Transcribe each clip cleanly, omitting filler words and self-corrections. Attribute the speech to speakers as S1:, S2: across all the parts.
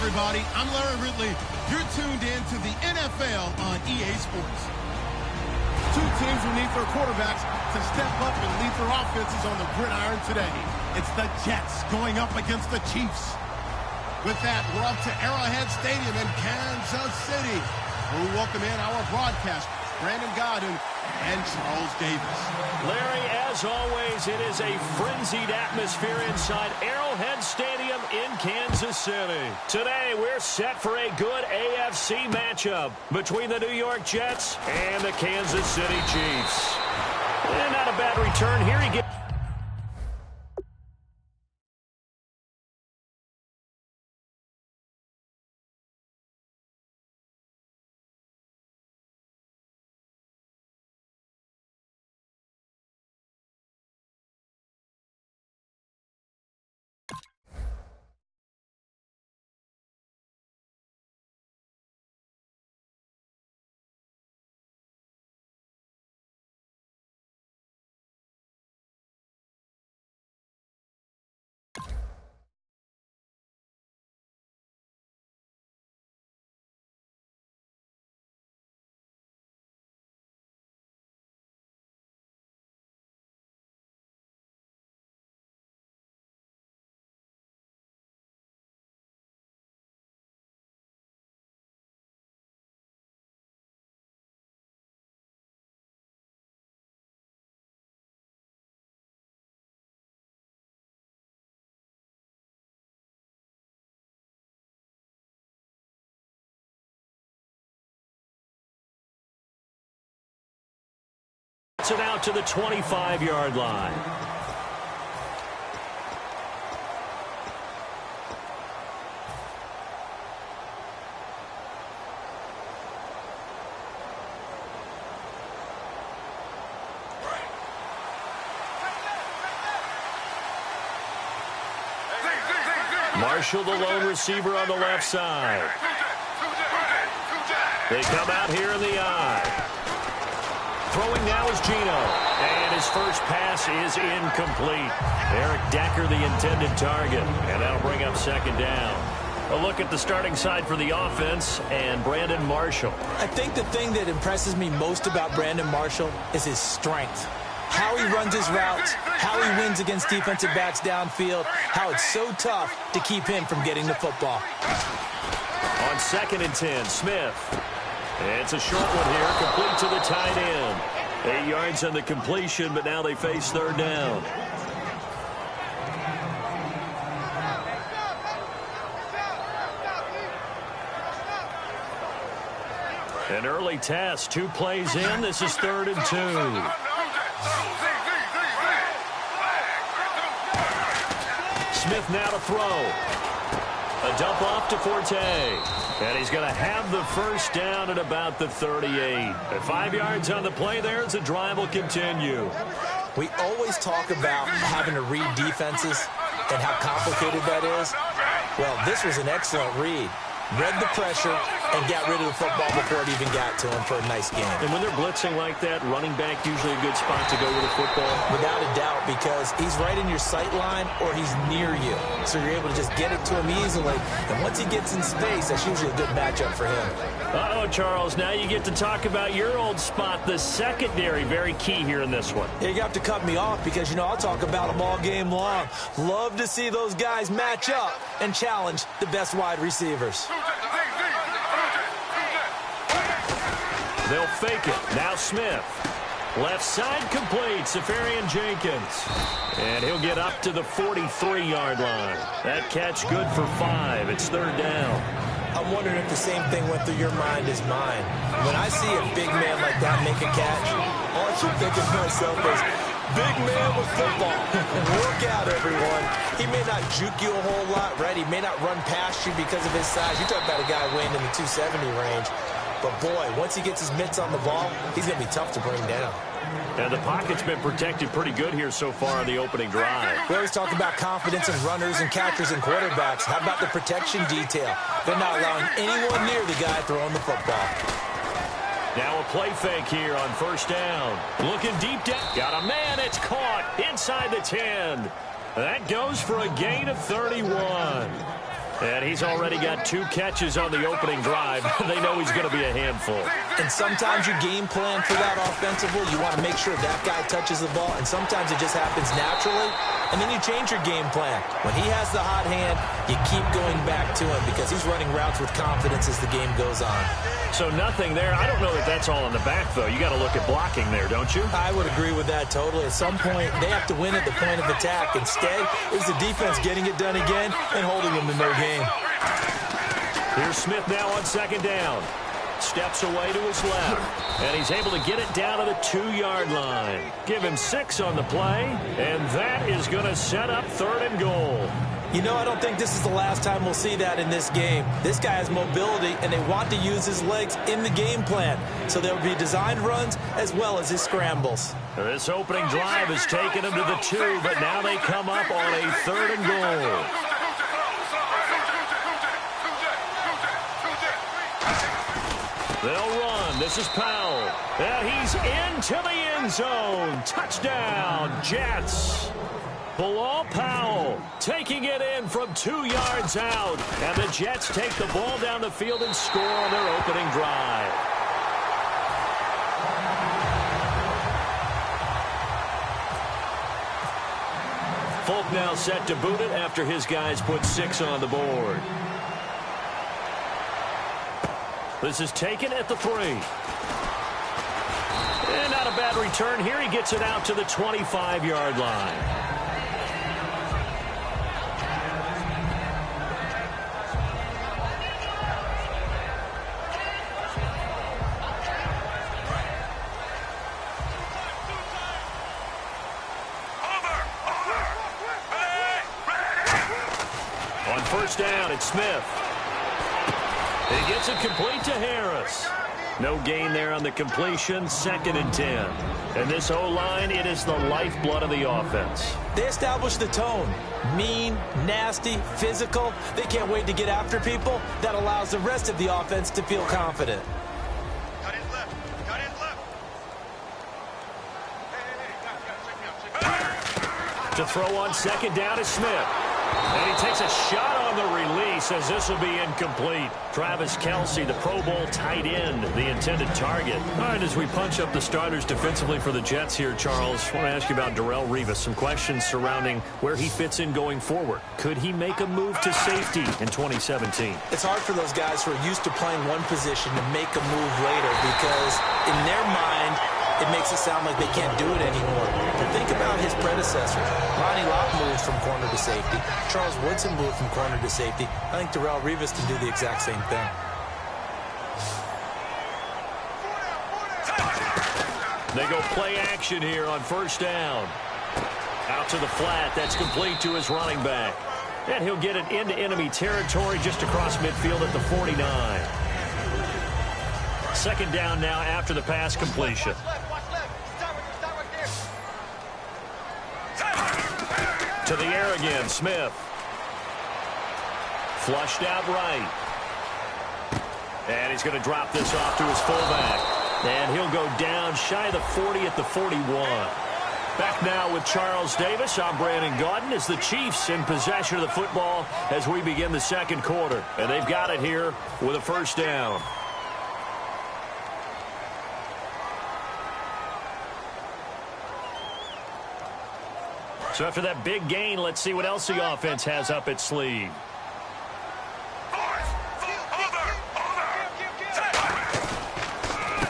S1: everybody. I'm Larry Ridley. You're tuned in to the NFL on EA Sports. Two teams will need their quarterbacks to step up and lead their offenses on the gridiron today. It's the Jets going up against the Chiefs. With that, we're up to Arrowhead Stadium in Kansas City, where we welcome in our broadcasters, Brandon Gaudin and Charles Davis.
S2: Larry, as always, it is a frenzied atmosphere inside Arrowhead Stadium in Kansas City. Today, we're set for a good AFC matchup between the New York Jets and the Kansas City Chiefs. And not a bad return here. He gets it out to the 25-yard line. Marshall, the lone receiver on the left side. They come out here in the eye. Throwing now is Geno, and his first pass is incomplete. Eric Decker, the intended target, and that'll bring up second down. A look at the starting side for the offense and Brandon Marshall.
S3: I think the thing that impresses me most about Brandon Marshall is his strength. How he runs his routes, how he wins against defensive backs downfield, how it's so tough to keep him from getting the football.
S2: On 2nd and 10, Smith. It's a short one here, complete to the tight end. 8 yards on the completion, but now they face third down. An early test, 2 plays in. This is 3rd and 2. Smith now to throw. A dump off to Forte. And he's going to have the first down at about the 38. At 5 yards on the play there as the drive will continue.
S3: We always talk about having to read defenses and how complicated that is. Well, this was an excellent read. Read the pressure and got rid of the football before it even got to him for a nice game.
S2: And when they're blitzing like that, running back usually a good spot to go with the football?
S3: Without a doubt, because he's right in your sight line or he's near you. So you're able to just get it to him easily. And once he gets in space, that's usually a good matchup for him.
S2: Uh-oh, Charles, now you get to talk about your old spot, the secondary. Very key here in this one.
S3: Yeah, you have to cut me off because, you know, I'll talk about them all game long. Love to see those guys match up and challenge the best wide receivers.
S2: They'll fake it. Now Smith. Left side complete. Safarian Jenkins. And he'll get up to the 43-yard line. That catch good for 5. It's third down.
S3: I'm wondering if the same thing went through your mind as mine. When I see a big man like that make a catch, all I keep thinking to myself is, big man with football. Work out, everyone. He may not juke you a whole lot, right? He may not run past you because of his size. You're talking about a guy weighing in the 270 range. But, boy, once he gets his mitts on the ball, he's going to be tough to bring down.
S2: And the pocket's been protected pretty good here so far on the opening drive.
S3: We always talk about confidence in runners and catchers and quarterbacks. How about the protection detail? They're not allowing anyone near the guy throwing the football.
S2: Now a play fake here on first down. Looking deep down. Got a man. It's caught inside the 10. That goes for a gain of 31. And he's already got 2 catches on the opening drive. They know he's going to be a handful.
S3: And sometimes you game plan for that offensively. You want to make sure that guy touches the ball, and sometimes it just happens naturally, and then you change your game plan. When he has the hot hand, you keep going back to him because he's running routes with confidence as the game goes on.
S2: So nothing there. I don't know that that's all in the back, though. You got to look at blocking there, don't you?
S3: I would agree with that totally. At some point, they have to win at the point of attack. Instead, it's the defense getting it done again and holding them to no gain.
S2: Here's Smith now on 2nd down. Steps away to his left, and he's able to get it down to the 2-yard line. Give him 6 on the play, and that is going to set up 3rd and goal.
S3: You know, I don't think this is the last time we'll see that in this game. This guy has mobility, and they want to use his legs in the game plan. So there will be designed runs as well as his scrambles.
S2: This opening drive has taken him to the 2, but now they come up on a 3rd and goal. They'll run. This is Powell. And he's into the end zone. Touchdown, Jets. Bilal Powell taking it in from 2 yards out. And the Jets take the ball down the field and score on their opening drive. Folk now set to boot it after his guys put 6 on the board. This is taken at the 3. And not a bad return here. He gets it out to the 25-yard line. On 1st down, it's Smith. He gets it complete to Harris. No gain there on the completion. 2nd and 10. And this O-line, it is the lifeblood of the offense.
S3: They establish the tone. Mean, nasty, physical. They can't wait to get after people. That allows the rest of the offense to feel confident.
S4: Cut in left. Cut in left.
S2: To throw on 2nd down is Smith. And he takes a shot on the release as this will be incomplete. Travis Kelce, the Pro Bowl tight end, the intended target. All right, as we punch up the starters defensively for the Jets here, Charles, I want to ask you about Darrelle Revis. Some questions surrounding where he fits in going forward. Could he make a move to safety in 2017?
S3: It's hard for those guys who are used to playing one position to make a move later because in their mind, it makes it sound like they can't do it anymore. But think about his predecessors. Ronnie Lott moved from corner to safety. Charles Woodson moved from corner to safety. I think Darrelle Revis can do the exact same thing.
S2: They go play action here on 1st down. Out to the flat. That's complete to his running back. And he'll get it into enemy territory just across midfield at the 49. 2nd down now after the pass completion. To the air again, Smith. Flushed out right. And he's going to drop this off to his fullback. And he'll go down shy of the 40 at the 41. Back now with Charles Davis. I'm Brandon Gaudin as the Chiefs in possession of the football as we begin the 2nd quarter. And they've got it here with a 1st down. So after that big gain, let's see what else the offense has up its sleeve.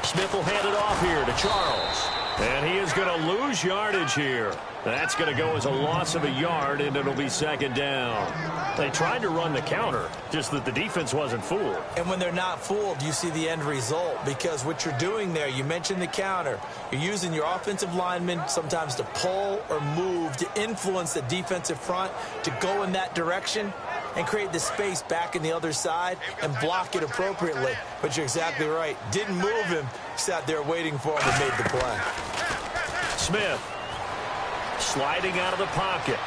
S2: Smith will hand it off here to Charles. And he is going to lose yardage here. That's going to go as a loss of a yard, and it'll be 2nd down. They tried to run the counter, just that the defense wasn't fooled.
S3: And when they're not fooled, you see the end result. Because what you're doing there, you mentioned the counter. You're using your offensive linemen sometimes to pull or move to influence the defensive front to go in that direction and create the space back in the other side and block it appropriately. But you're exactly right. Didn't move him. Sat there waiting for him and made the play.
S2: Smith sliding out of the pocket.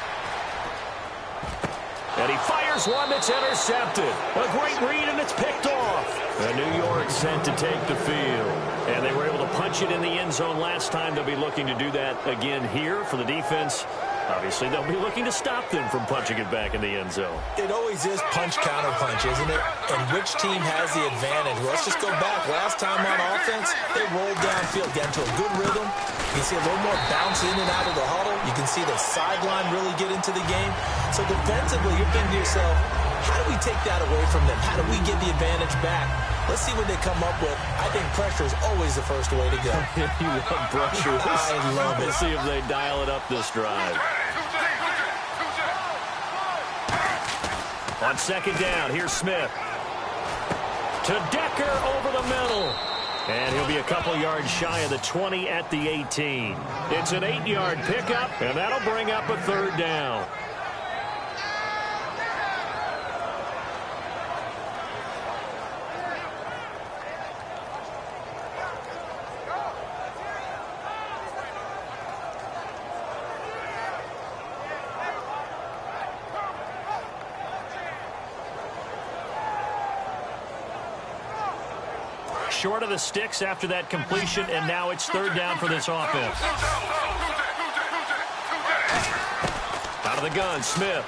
S2: And he fires one that's intercepted. A great read, and it's picked off. And New York sent to take the field. And they were able to punch it in the end zone last time. They'll be looking to do that again here for the defense. Obviously, they'll be looking to stop them from punching it back in the end zone.
S3: It always is punch-counter-punch, isn't it? And which team has the advantage? Well, let's just go back. Last time on offense, they rolled downfield, got into a good rhythm. You can see a little more bounce in and out of the huddle. You can see the sideline really get into the game. So defensively, you're thinking to yourself, how do we take that away from them? How do we get the advantage back? Let's see what they come up with. I think pressure is always the first way to go.
S2: You love pressure.
S3: I love it.
S2: Let's see if they dial it up this drive. On second down, here's Smith. To Decker over the middle. And he'll be a couple yards shy of the 20 at the 18. It's an 8-yard pickup, and that'll bring up a third down. Short of the sticks after that completion, and now it's third down for this offense. Out of the gun, Smith.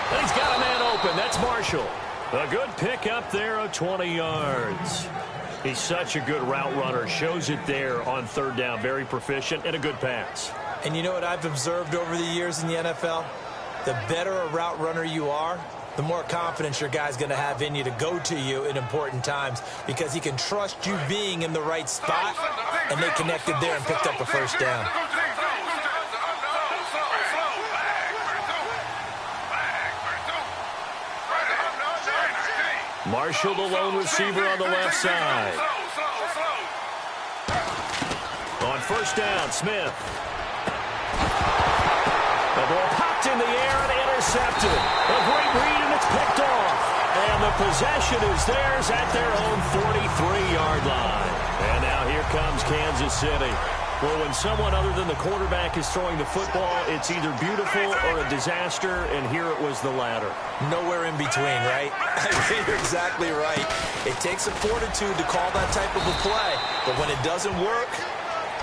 S2: And he's got a man open. That's Marshall. A good pick up there of 20 yards. He's such a good route runner. Shows it there on third down. Very proficient and a good pass.
S3: And you know what I've observed over the years in the NFL? The better a route runner you are, the more confidence your guy's going to have in you to go to you in important times because he can trust you being in the right spot, and they connected there and picked up a first down.
S2: Marshall, the lone receiver on the left side. On first down, Smith. The ball popped in the air and intercepted. A great read, and it's picked off. And the possession is theirs at their own 43-yard line. And now here comes Kansas City. Well, when someone other than the quarterback is throwing the football, it's either beautiful or a disaster, and here it was the latter.
S3: Nowhere in between, right? I think you're exactly right. It takes a fortitude to call that type of a play, but when it doesn't work,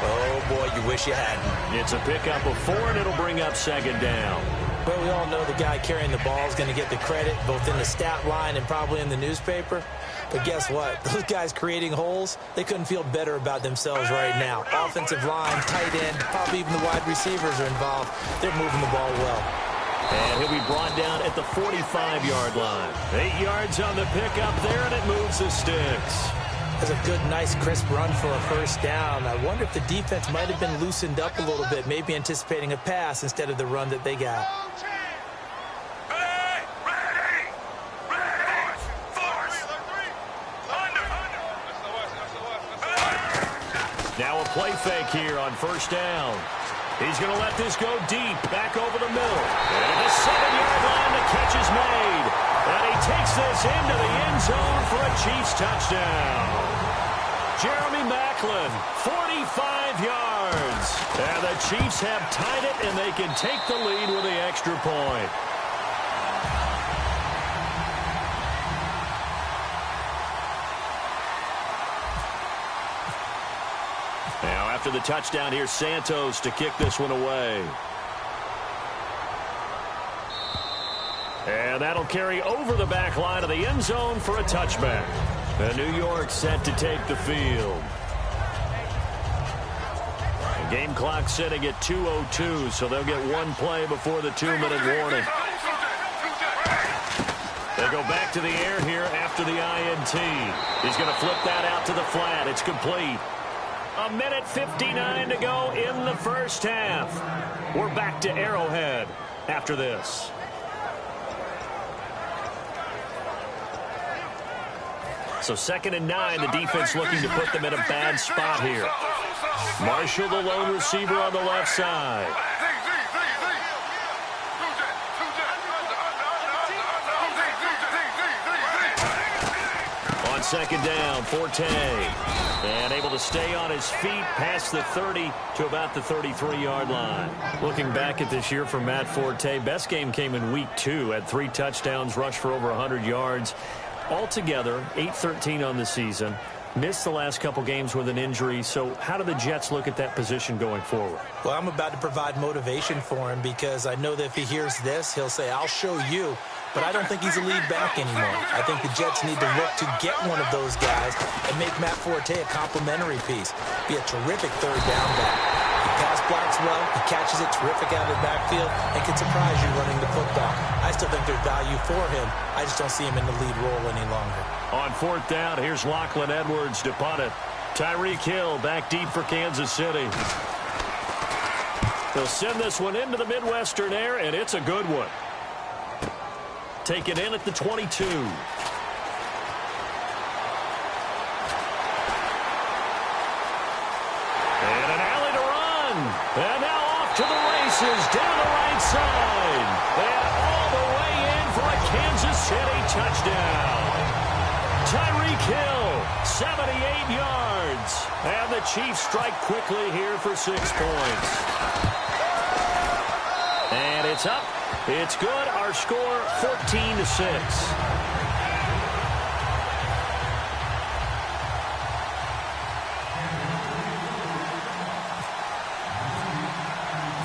S3: oh, boy, you wish you hadn't.
S2: It's a pickup of 4, and it'll bring up second down.
S3: Well, we all know the guy carrying the ball is going to get the credit, both in the stat line and probably in the newspaper. But guess what? Those guys creating holes, they couldn't feel better about themselves right now. Offensive line, tight end, probably even the wide receivers are involved. They're moving the ball well.
S2: And he'll be brought down at the 45-yard line. 8 yards on the pickup there, and it moves the sticks.
S3: That's a good, nice, crisp run for a first down. I wonder if the defense might have been loosened up a little bit, maybe anticipating a pass instead of the run that they got.
S2: Now a play fake here on first down. He's going to let this go deep, back over the middle. And at the 7-yard line, the catch is made. And he takes this into the end zone for a Chiefs touchdown. Jeremy Maclin, 45 yards. And the Chiefs have tied it, and they can take the lead with the extra point. Now, after the touchdown, here's Santos to kick this one away. And that'll carry over the back line of the end zone for a touchback. And New York set to take the field. The game clock setting at 2:02, so they'll get one play before the 2-minute warning. They go back to the air here after the INT. He's going to flip that out to the flat. It's complete. 1:59 to go in the first half. We're back to Arrowhead after this. So 2nd and 9, the defense looking to put them in a bad spot here. Marshall, the lone receiver on the left side. On 2nd down, Forte. And able to stay on his feet past the 30 to about the 33-yard line. Looking back at this year for Matt Forte, best game came in week 2. Had 3 touchdowns, rushed for over 100 yards. Altogether, 8-13 on the season. Missed the last couple games with an injury, so how do the Jets look at that position going forward?
S3: Well, I'm about to provide motivation for him because I know that if he hears this, he'll say, I'll show you. But I don't think he's a lead back anymore. I think the Jets need to look to get one of those guys and make Matt Forte a complimentary piece. Be a terrific third down back. He pass blocks well, he catches it terrific out of the backfield, and can surprise you running the football. I still think there's value for him. I just don't see him in the lead role any longer.
S2: On fourth down, here's Lachlan Edwards to punt it. Tyreek Hill back deep for Kansas City. They'll send this one into the Midwestern air, and it's a good one. Taken in at the 22. And an alley to run. And now off to the races down the right side. And all the way in for a Kansas City touchdown. Tyreek Hill, 78 yards. And the Chiefs strike quickly here for 6 points. And it's up. It's good. Our score, 14-6.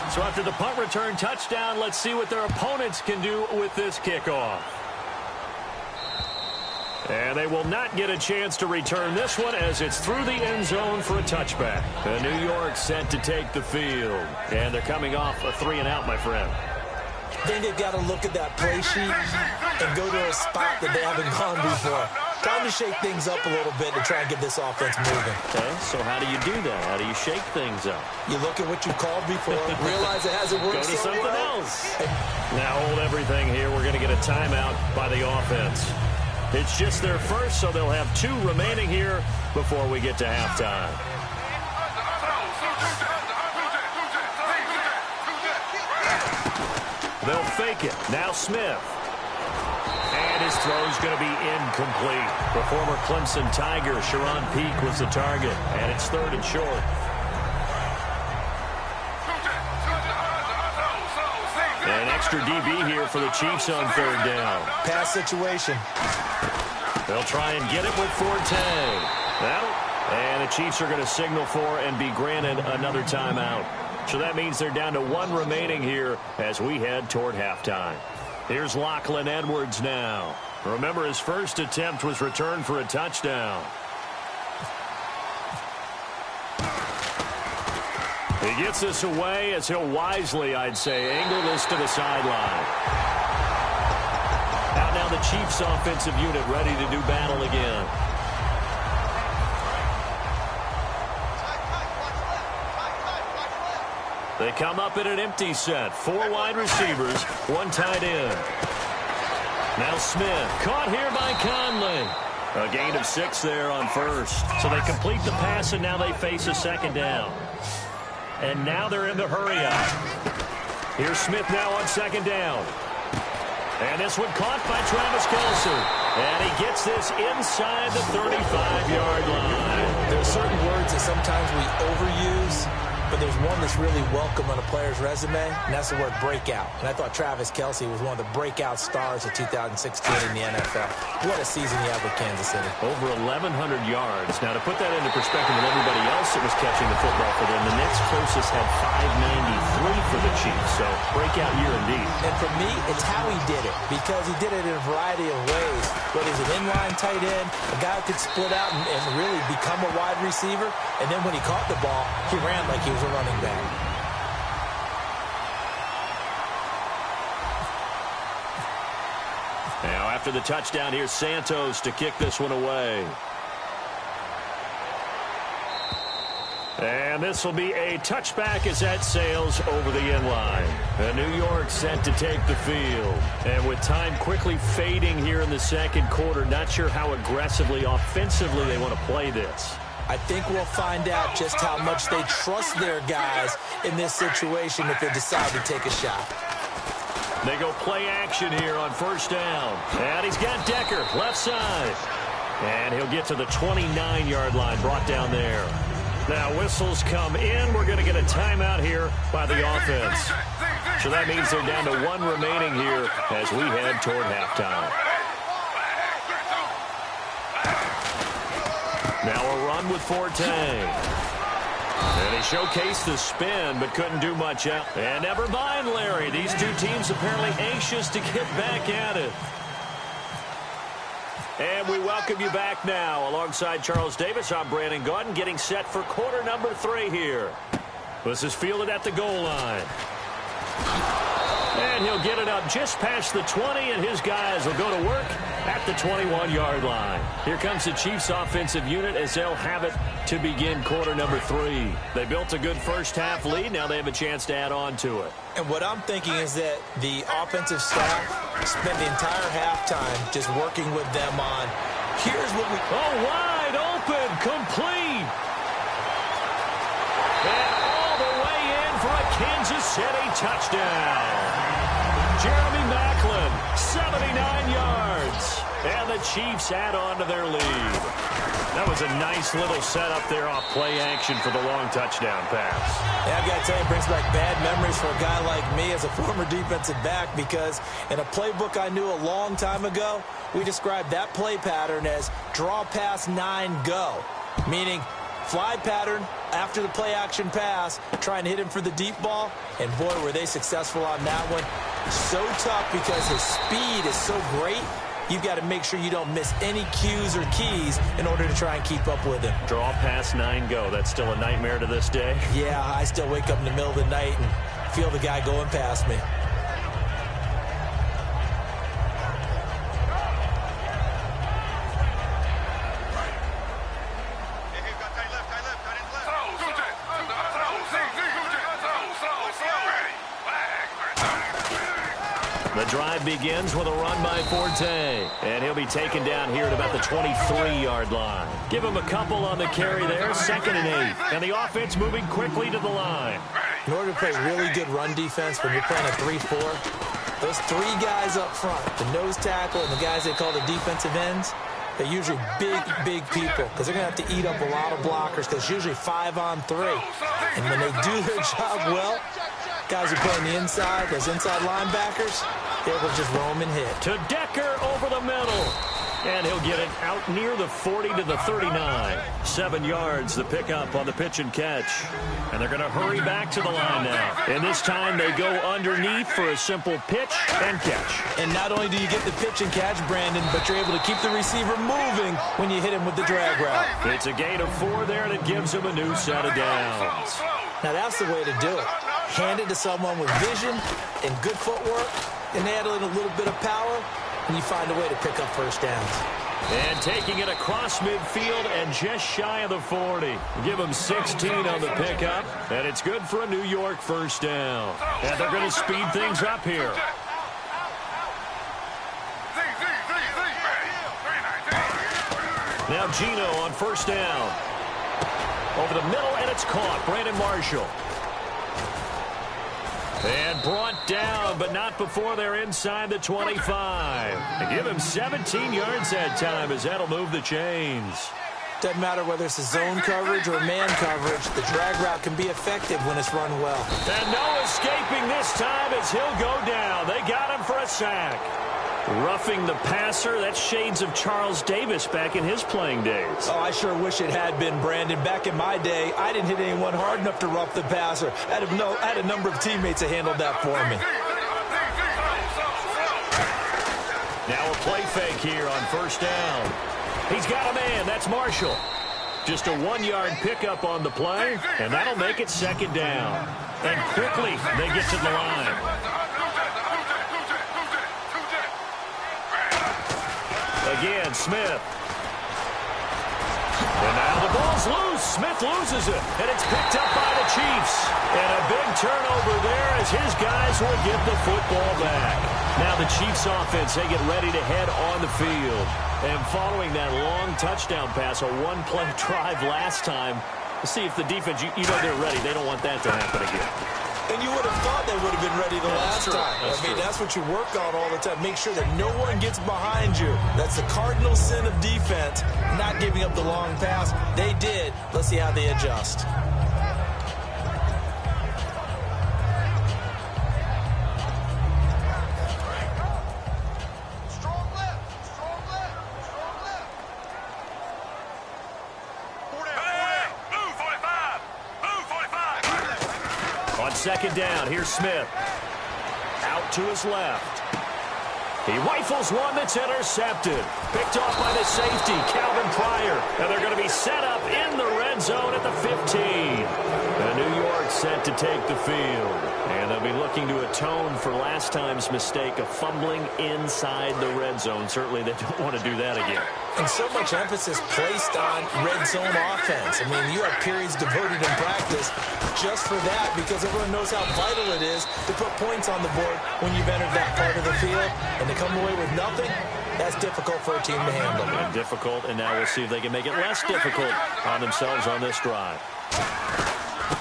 S2: So after the punt return touchdown, let's see what their opponents can do with this kickoff. And they will not get a chance to return this one as it's through the end zone for a touchback. And New York set to take the field. And they're coming off a 3-and-out, my friend.
S3: I think they've got to look at that play sheet and go to a spot that they haven't gone before. Time to shake things up a little bit to try and get this offense moving.
S2: Okay, so how do you do that? How do you shake things up?
S3: You look at what you called before, realize it hasn't worked
S2: so well. Go to something else. Now hold everything here. We're going to get a timeout by the offense. It's just their first, so they'll have 2 remaining here before we get to halftime. They'll fake it. Now Smith. And his throw's going to be incomplete. The former Clemson Tiger, Sharon Peak, was the target. And it's 3rd and short. An extra DB here for the Chiefs on 3rd down.
S3: Pass situation.
S2: They'll try and get it with Forte. And the Chiefs are going to signal for and be granted another timeout. So that means they're down to 1 remaining here as we head toward halftime. Here's Lachlan Edwards now. Remember, his first attempt was returned for a touchdown. He gets this away as he'll wisely, I'd say, angle this to the sideline. Out now the Chiefs offensive unit ready to do battle again. They come up in an empty set. 4 wide receivers, 1 tight end. Now Smith, caught here by Conley. A gain of 6 there on first. So they complete the pass, and now they face a 2nd down. And now they're in the hurry up. Here's Smith now on 2nd down. And this one caught by Travis Kelce. And he gets this inside the 35-yard line.
S3: There are certain words that sometimes we overuse, but there's one that's really welcome on a player's resume, and that's the word breakout. And I thought Travis Kelce was one of the breakout stars of 2016 in the NFL. What a season he had with Kansas City.
S2: Over 1,100 yards. Now, to put that into perspective with everybody else that was catching the football for them, the next closest had 593 for the Chiefs. So, breakout year indeed.
S3: And for me, it's how he did it, because he did it in a variety of ways. Whether he's an inline tight end, a guy who could split out and really become a wide receiver, and then when he caught the ball, he ran like he was a running back.
S2: Now after the touchdown, here's Santos to kick this one away. And this will be a touchback as that sails over the end line. And New York set to take the field. And with time quickly fading here in the 2nd quarter, not sure how aggressively, offensively they want to play this.
S3: I think we'll find out just how much they trust their guys in this situation if they decide to take a shot.
S2: They go play action here on 1st down. And he's got Decker, left side. And he'll get to the 29-yard line, brought down there. Now whistles come in. We're going to get a timeout here by the offense. So that means they're down to 1 remaining here as we head toward halftime. Now a run with Forte. And he showcased the spin, but couldn't do much else. And never mind, Larry. These two teams apparently anxious to get back at it. And we welcome you back now. Alongside Charles Davis, I'm Brandon Gaudin, getting set for quarter number 3 here. This is fielded at the goal line. And he'll get it up just past the 20, and his guys will go to work at the 21-yard line. Here comes the Chiefs offensive unit as they'll have it to begin quarter number 3. They built a good first-half lead. Now they have a chance to add on to it.
S3: And what I'm thinking is that the offensive staff spent the entire halftime just working with them on, here's what we...
S2: Oh, wide open, complete. And all the way in for a Kansas City touchdown. Jeremy Maclin, 79 yards. And the Chiefs add on to their lead. That was a nice little setup there off play action for the long touchdown pass.
S3: Yeah, I've got to tell you, it brings back bad memories for a guy like me as a former defensive back, because in a playbook I knew a long time ago, we described that play pattern as draw pass 9 go, meaning fly pattern after the play action pass, try and hit him for the deep ball, and boy, were they successful on that one. So tough because his speed is so great. You've got to make sure you don't miss any cues or keys in order to try and keep up with him.
S2: Draw pass 9 go. That's still a nightmare to this day.
S3: Yeah, I still wake up in the middle of the night and feel the guy going past me.
S2: The drive begins with a run by Forte, and he'll be taken down here at about the 23-yard line. Give him a couple on the carry there, 2nd and 8, and the offense moving quickly to the line.
S3: In order to play really good run defense when you're playing a 3-4, those 3 guys up front, the nose tackle and the guys they call the defensive ends, they're usually big people because they're going to have to eat up a lot of blockers because it's usually 5 on 3. And when they do their job well, guys who play on the inside, those inside linebackers, they're able to just roam and hit.
S2: To Decker over the middle. And he'll get it out near the 40 to the 39. 7 yards, the pickup on the pitch and catch. And they're going to hurry back to the line now. And this time they go underneath for a simple pitch and catch.
S3: And not only do you get the pitch and catch, Brandon, but you're able to keep the receiver moving when you hit him with the drag route.
S2: It's a gain of 4 there, and it gives him a new set of downs.
S3: Now that's the way to do it. Hand it to someone with vision and good footwork, and add in a little bit of power, and you find a way to pick up first downs.
S2: And taking it across midfield and just shy of the 40. Give him 16 on the pickup, and it's good for a New York first down. And they're going to speed things up here. Now Gino on first down. Over the middle, and it's caught. Brandon Marshall. And brought down, but not before they're inside the 25. And give him 17 yards that time, as that'll move the chains.
S3: Doesn't matter whether it's a zone coverage or man coverage, the drag route can be effective when it's run well.
S2: And no escaping this time as he'll go down. They got him for a sack. Roughing the passer, that's shades of Charles Davis back in his playing days.
S3: Oh, I sure wish it had been, Brandon. Back in my day, I didn't hit anyone hard enough to rough the passer. I had a number of teammates that handled that for me.
S2: Now a play fake here on first down. He's got a man. That's Marshall. Just a 1-yard pickup on the play, and that'll make it 2nd down. And quickly they get to the line. Again, Smith. And now the ball's loose. Smith loses it, and it's picked up by the Chiefs. And a big turnover there as his guys will get the football back. Now the Chiefs offense, they get ready to head on the field. And following that long touchdown pass, a 1-play drive last time, to see if the defense, you know they're ready. They don't want that to happen again.
S3: And you would have thought they would have been ready the last time. That's what you work on all the time. Make sure that no one gets behind you. That's the cardinal sin of defense, not giving up the long pass. They did. Let's see how they adjust.
S2: second down. Here's Smith. Out to his left. He rifles one that's intercepted. Picked off by the safety, Calvin Pryor. And they're going to be set up in the red zone at the 15. And New York set to take the field. And they'll be looking to atone for last time's mistake of fumbling inside the red zone. Certainly they don't want to do that again.
S3: And so much emphasis placed on red zone offense. I mean, you have periods devoted in practice just for that because everyone knows how vital it is to put points on the board when you've entered that part of the field. And to come away with nothing, that's difficult for a team to handle.
S2: And difficult, and now we'll see if they can make it less difficult on themselves on this drive.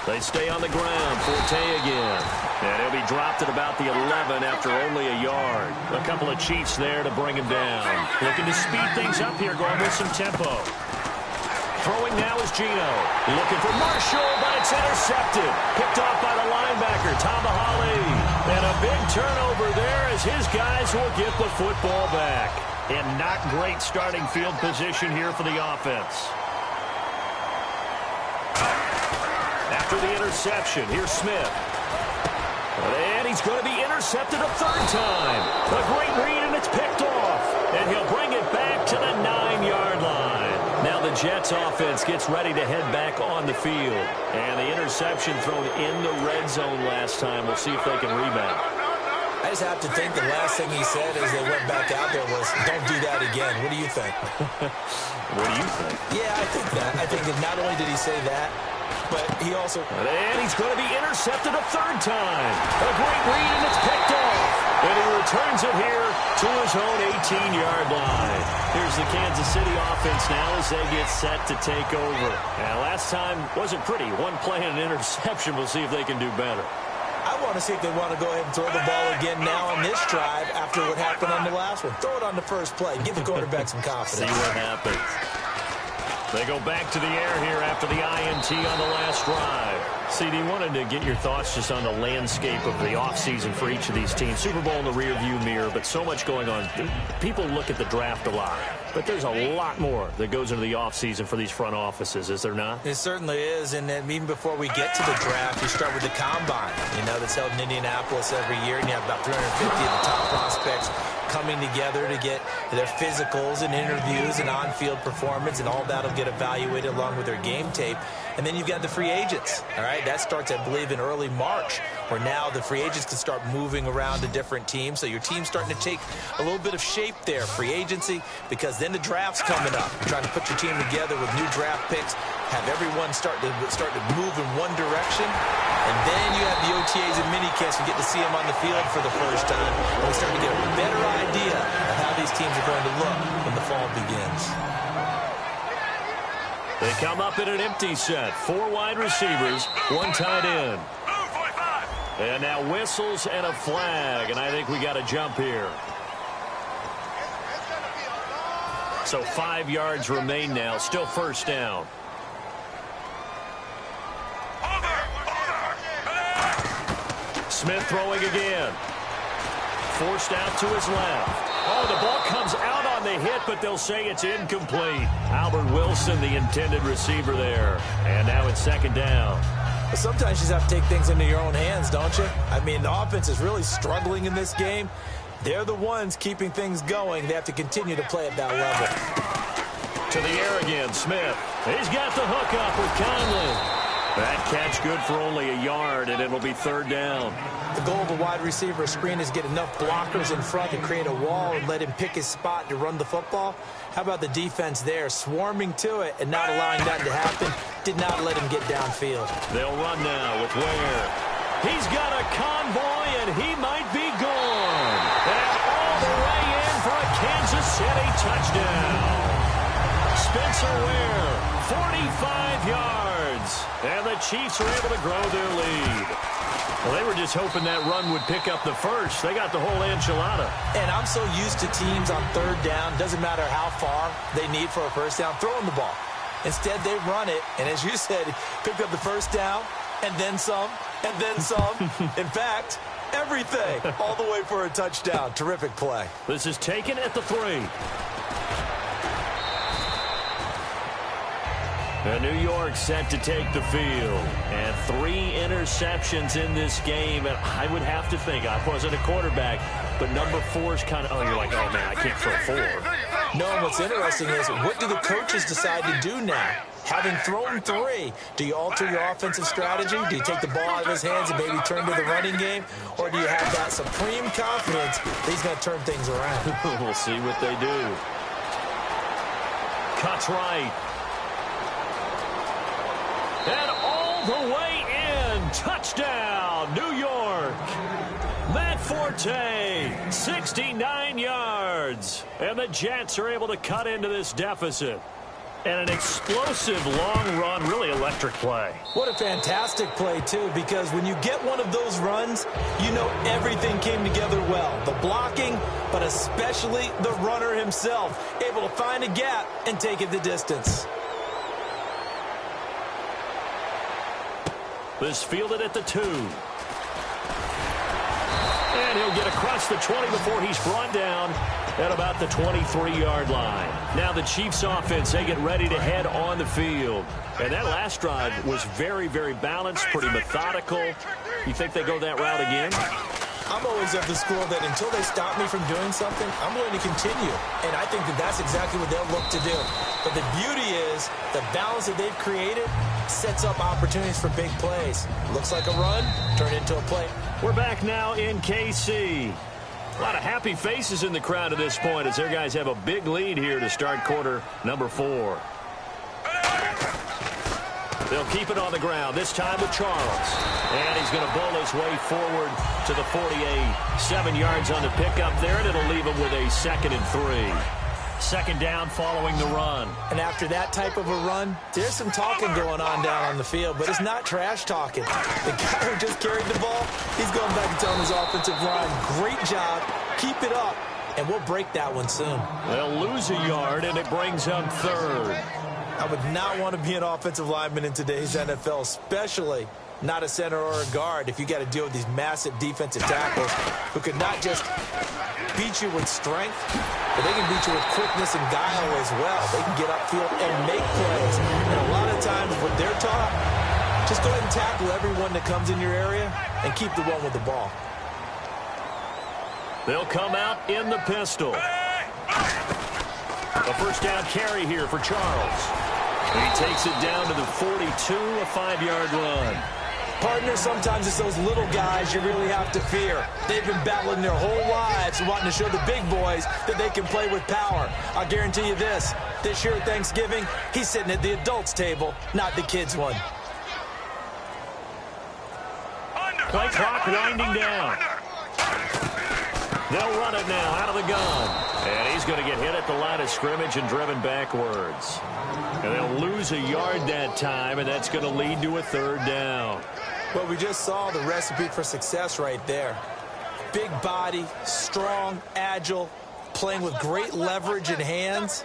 S2: They stay on the ground. Forte again. And he'll be dropped at about the 11 after only a yard. A couple of Chiefs there to bring him down. Looking to speed things up here, going with some tempo. Throwing now is Geno. Looking for Marshall, but it's intercepted. Picked off by the linebacker, Tamahali. And a big turnover there as his guys will get the football back. And not great starting field position here for the offense. After the interception, here's Smith. And he's going to be intercepted a third time. A great read, and it's picked off. And he'll bring it back to the 9-yard line. Now the Jets offense gets ready to head back on the field. And the interception thrown in the red zone last time. We'll see if they can rebound.
S3: I just have to think the last thing he said as they went back out there was, don't do that again. What do you think?
S2: What do you think?
S3: Yeah, I think that. I think that not only did he say that, but he also...
S2: And he's going to be intercepted a third time. A great read, and it's picked off. And he returns it here to his own 18-yard line. Here's the Kansas City offense now as they get set to take over. And last time wasn't pretty. One play and an interception. We'll see if they can do better.
S3: I want to see if they want to go ahead and throw the ball again now on this drive after what happened on the last one. Throw it on the first play. Give the quarterback some confidence.
S2: See what happens. They go back to the air here after the INT on the last drive. CD, wanted to get your thoughts just on the landscape of the offseason for each of these teams. Super Bowl in the rearview mirror, but so much going on. People look at the draft a lot, but there's a lot more that goes into the offseason for these front offices, is there not?
S3: It certainly is, and even before we get to the draft, you start with the combine, that's held in Indianapolis every year, and you have about 350 of the top prospects coming together to get their physicals and interviews and on-field performance, and all that will get evaluated along with their game tape. And then you've got the free agents, all right? That starts, I believe, in early March, where now the free agents can start moving around to different teams. So your team's starting to take a little bit of shape there, free agency, because then the draft's coming up. You're trying to put your team together with new draft picks, have everyone start to move in one direction, and then you have the OTAs and minicamps. You get to see them on the field for the first time, and we start to get a better idea of how these teams are going to look when the fall begins.
S2: They come up in an empty set. 4 wide receivers, 1 tight end. And now whistles and a flag, and I think we got a jump here. So 5 yards remain now, still first down. Smith throwing again. Forced out to his left. Oh, the ball comes out on the hit, but they'll say it's incomplete. Albert Wilson, the intended receiver there. And now it's second down.
S3: But sometimes you just have to take things into your own hands, don't you? I mean, the offense is really struggling in this game. They're the ones keeping things going. They have to continue to play at that level.
S2: To the air again, Smith. He's got the hook up with Conley. That catch good for only a yard, and it'll be third down.
S3: The goal of a wide receiver screen is get enough blockers in front to create a wall and let him pick his spot to run the football. How about the defense there, swarming to it and not allowing that to happen? Did not let him get downfield.
S2: They'll run now with Ware. He's got a convoy, and he might be gone. And all the way in for a Kansas City touchdown. Spencer Ware, 45 yards. And the Chiefs are able to grow their lead. Well, they were just hoping that run would pick up the first. They got the whole enchilada.
S3: And I'm so used to teams on third down, doesn't matter how far they need for a first down, throwing the ball. Instead, they run it, and as you said, picked up the first down, and then some, and then some. In fact, everything, all the way for a touchdown. Terrific play.
S2: This is taken at the 3. And New York set to take the field. And 3 interceptions in this game. And I would have to think, I wasn't a quarterback, but number 4 is kind of, oh, you're like, oh, man, I can't throw 4.
S3: No, what's interesting is, what do the coaches decide to do now? Having thrown 3, do you alter your offensive strategy? Do you take the ball out of his hands and maybe turn to the running game? Or do you have that supreme confidence that he's going to turn things around?
S2: We'll see what they do. Cuts right. And all the way in. Touchdown, New York. Matt Forte, 69 yards. And the Jets are able to cut into this deficit. And an explosive long run, really electric play.
S3: What a fantastic play, too, because when you get one of those runs, you know everything came together well. The blocking, but especially the runner himself, able to find a gap and take it the distance.
S2: This fielded at the 2. And he'll get across the 20 before he's brought down at about the 23-yard line. Now the Chiefs offense, they get ready to head on the field. And that last drive was very, very balanced, pretty methodical. You think they go that route again?
S3: I'm always of the school that until they stop me from doing something, I'm willing to continue. And I think that that's exactly what they'll look to do. But the beauty is the balance that they've created sets up opportunities for big plays. Looks like a run, turned into a play.
S2: We're back now in KC. A lot of happy faces in the crowd at this point as their guys have a big lead here to start quarter number 4. They'll keep it on the ground, this time with Charles. And he's going to bowl his way forward to the 48. 7 yards on the pickup there, and it'll leave him with a 2nd and 3. Second down following the run.
S3: And after that type of a run, there's some talking going on down on the field, but it's not trash talking. The guy who just carried the ball, he's going back and telling his offensive line, great job, keep it up, and we'll break that one soon.
S2: They'll lose a yard, and it brings up 3rd.
S3: I would not want to be an offensive lineman in today's NFL, especially not a center or a guard, if you got to deal with these massive defensive tackles who could not just beat you with strength, but they can beat you with quickness and guile as well. They can get upfield and make plays. And a lot of times what they're taught, just go ahead and tackle everyone that comes in your area and keep the one with the ball.
S2: They'll come out in the pistol. A first down carry here for Charles. He takes it down to the 42, a 5-yard run.
S3: Partner, sometimes it's those little guys you really have to fear. They've been battling their whole lives, wanting to show the big boys that they can play with power. I'll guarantee you this year at Thanksgiving, he's sitting at the adults' table, not the kids' one.
S2: Play clock winding down. They'll run it now out of the gun. And he's going to get hit at the line of scrimmage and driven backwards. And they'll lose a yard that time, and that's going to lead to a 3rd down.
S3: Well, we just saw the recipe for success right there. Big body, strong, agile, playing with great leverage in hands.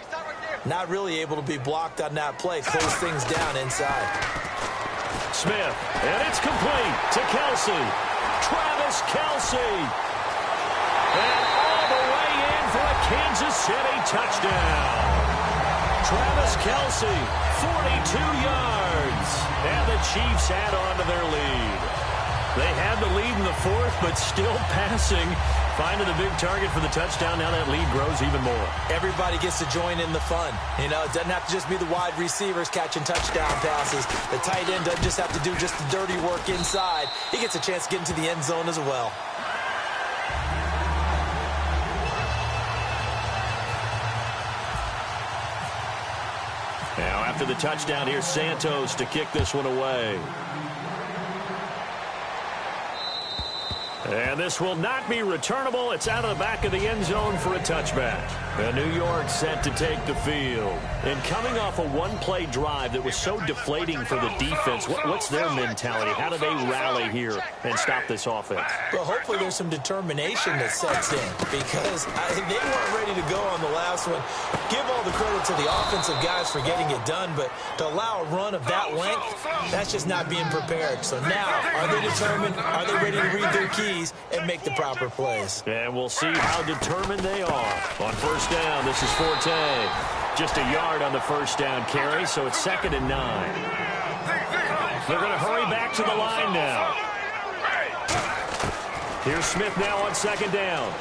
S3: Not really able to be blocked on that play. Close things down inside.
S2: Smith, and it's complete to Kelce. Travis Kelce. And all the way in for a Kansas City touchdown. Travis Kelce, 42 yards. And the Chiefs add on to their lead. They had the lead in the 4th, but still passing. Finding the big target for the touchdown. Now that lead grows even more.
S3: Everybody gets to join in the fun. You know, it doesn't have to just be the wide receivers catching touchdown passes. The tight end doesn't just have to do just the dirty work inside. He gets a chance to get into the end zone as well.
S2: Now, after the touchdown, here's Santos to kick this one away. And this will not be returnable. It's out of the back of the end zone for a touchback. And New York set to take the field. And coming off a one-play drive that was so deflating for the defense, what's their mentality? How do they rally here and stop this offense?
S3: Well, hopefully there's some determination that sets in because they weren't ready to go on the last one. Give all the credit to the offensive guys for getting it done, but to allow a run of that length, that's just not being prepared. So now, are they determined? Are they ready to read their keys and make the proper plays?
S2: And we'll see how determined they are. On first down, this is Forte. Just a yard on the first down carry, so it's 2nd and 9. They're going to hurry back to the line now. Here's Smith now on 2nd down.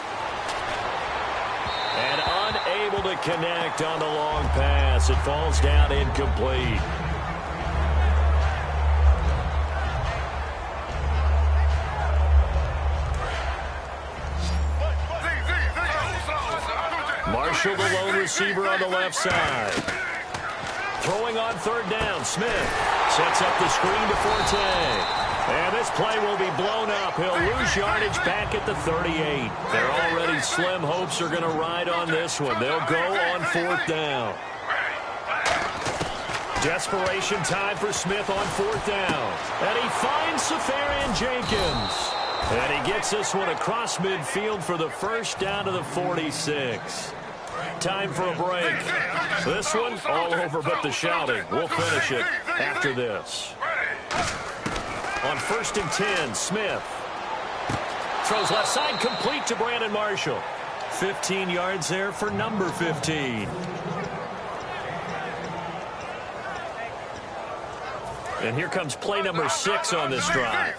S2: And unable to connect on the long pass. It falls down incomplete. Marshall, the lone receiver on the left side. Throwing on 3rd down, Smith sets up the screen to Forte. And this play will be blown up. He'll lose yardage back at the 38. Their already slim hopes are going to ride on this one. They'll go on 4th down. Desperation time for Smith on 4th down. And he finds Safarian Jenkins. And he gets this one across midfield for the first down to the 46. Time for a break. This one all over but the shouting. We'll finish it after this. On 1st and 10, Smith throws left side complete to Brandon Marshall. 15 yards there for number 15. And here comes play number 6 on this drive.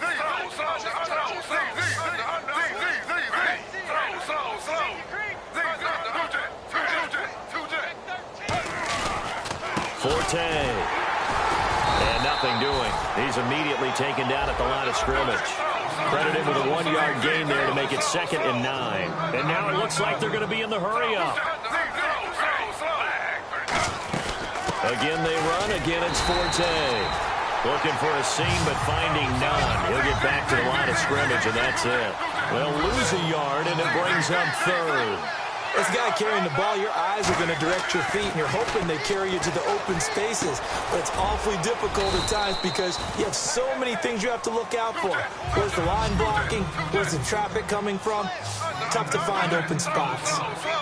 S2: Forte. And nothing doing. He's immediately taken down at the line of scrimmage. Credited with a 1-yard gain there to make it 2nd and 9. And now it looks like they're going to be in the hurry-up. Again they run. Again it's Forte. Looking for a seam but finding none. He'll get back to the line of scrimmage and that's it. They'll lose a yard and it brings up 3rd.
S3: This guy carrying the ball, your eyes are going to direct your feet, and you're hoping they carry you to the open spaces. But it's awfully difficult at times because you have so many things you have to look out for. Where's the line blocking? Where's the traffic coming from? Tough to find open spots.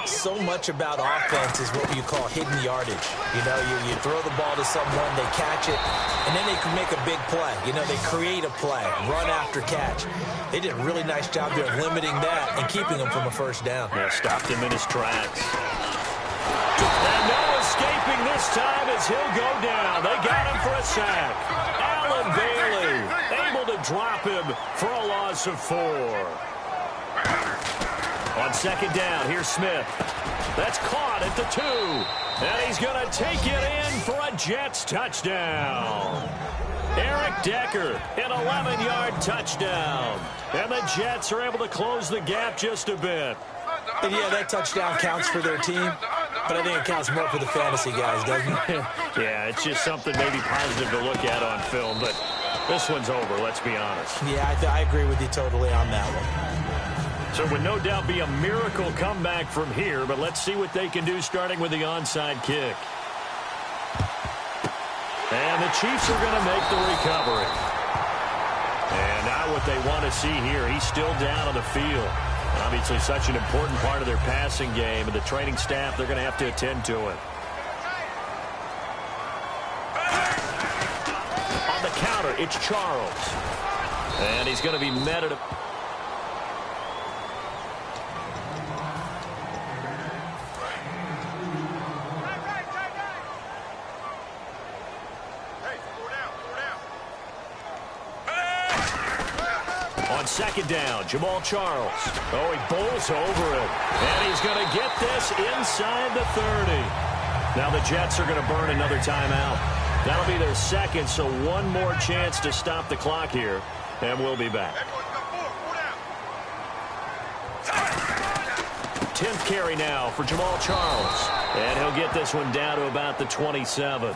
S3: So much about offense is what you call hidden yardage. You know, you throw the ball to someone, they catch it, and then they can make a big play. You know, they create a play, run after catch. They did a really nice job there of limiting that and keeping them from a first down.
S2: Yeah, stopped him in his tracks. And no escaping this time as he'll go down. They got him for a sack. Alan Bailey able to drop him for a loss of 4. On 2nd down, here's Smith. That's caught at the 2. And he's going to take it in for a Jets touchdown. Eric Decker, an 11-yard touchdown. And the Jets are able to close the gap just a bit.
S3: And yeah, that touchdown counts for their team, but I think it counts more for the fantasy guys, doesn't it?
S2: Yeah, it's just something maybe positive to look at on film, but this one's over, let's be honest.
S3: Yeah, I agree with you totally on that one.
S2: So it would no doubt be a miracle comeback from here, but let's see what they can do starting with the onside kick. And the Chiefs are going to make the recovery. And now what they want to see here, he's still down on the field. Obviously such an important part of their passing game, and the training staff, they're going to have to attend to it. On the counter, it's Charles. And he's going to be met at a... On 2nd down, Jamal Charles. Oh, he bowls over it. And he's going to get this inside the 30. Now the Jets are going to burn another timeout. That'll be their 2nd, so one more chance to stop the clock here. And we'll be back. 10th carry now for Jamal Charles. And he'll get this one down to about the 27.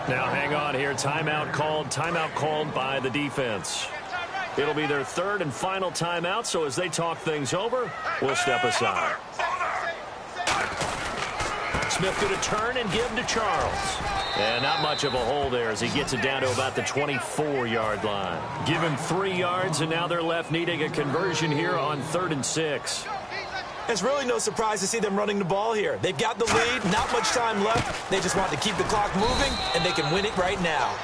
S2: Now hang on here. Timeout called by the defense. It'll be their 3rd and final timeout, so as they talk things over, we'll step aside. Smith going to turn and give to Charles. And not much of a hole there as he gets it down to about the 24-yard line. Give him 3 yards, and now they're left needing a conversion here on 3rd and 6.
S3: It's really no surprise to see them running the ball here. They've got the lead, not much time left. They just want to keep the clock moving, and they can win it right now.